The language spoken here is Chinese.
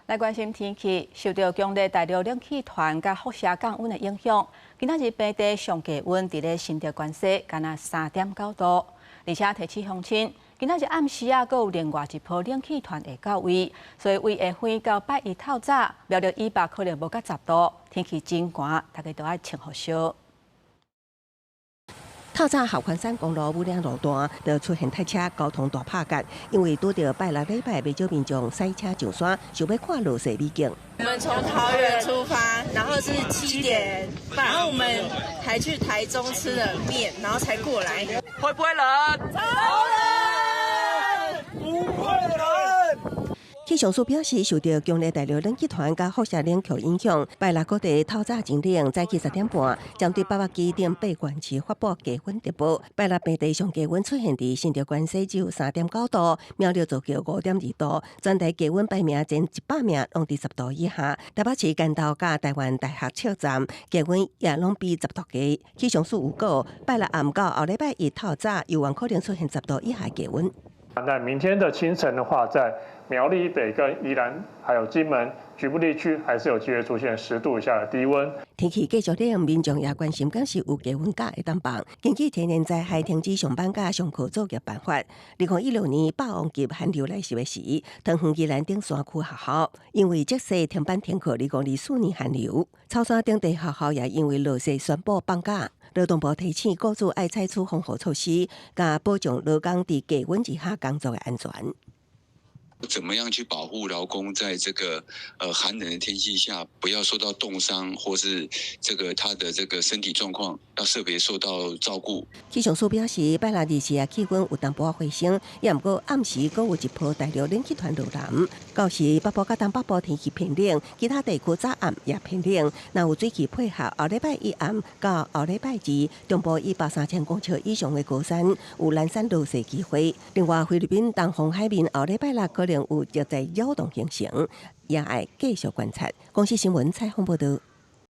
来关心天气，受到强烈大陆冷气团甲辐射降温的影响，今仔日平地上低温伫咧新竹县西，干那3.9度，而且天气乡亲，今仔日暗时啊，阁有另外一波冷气团会到位，所以为下昏到拜一透早，料到以北可能无甲10度，天气真寒，大家都爱穿好少。 透早后环山公路武岭路段就出现塞车，交通大拍夹，因为拄到拜六礼拜，不少民众塞车上山，想要看落雪美景。我们从桃园出发，然后是7点半，然后我们还去台中吃了面，然后才过来。会不会冷？超冷！不会冷。 气象署表示，受到强烈大陆冷气团甲辐射冷却影响，拜六各地透早真冷，早起10点半，针对北北基点八县市发布低温特报。拜六平地上低温出现伫新竹县西只有3.9度，苗栗就叫5.2度，全台低温排名前100名，拢伫10度以下。台北市干道甲台湾大学车站低温也拢比10度低。气象署预告，拜六暗到后礼拜一透早，有望可能出现10度以下低温。在明天的清晨的话，在 苗栗北跟宜兰还有金门局部地区，还是有机会出现10度以下的低温。天气继续冷，民众也关心，敢是有低温假会当放。根据天然灾害停止上班甲上课作业办法，2016年霸王级寒流来袭的时，桃园宜兰等山区学校因为积雪停班停课，2024年寒流，草山等地学校也因为落雪宣布放假。 劳动部提醒雇主爱采取防护措施，加保障劳工伫低温之下工作的安全。 怎么样去保护劳工在这个寒冷的天气下不要受到冻伤，或是他的这个身体状况要特别受到照顾。气象署表示，拜六日时啊气温有淡薄回升，也毋过暗时阁有一波大陆冷气团入南。到时北部甲东北部天气偏冷，其他地区早暗也偏冷。若有水汽配合，后礼拜一暗到后礼拜二，中部以北3000公尺以上的高山有蓝山落雪机会。另外，菲律宾东方海面后礼拜六可能有热带扰动形成，也爱继续观察。公司新闻采访报道。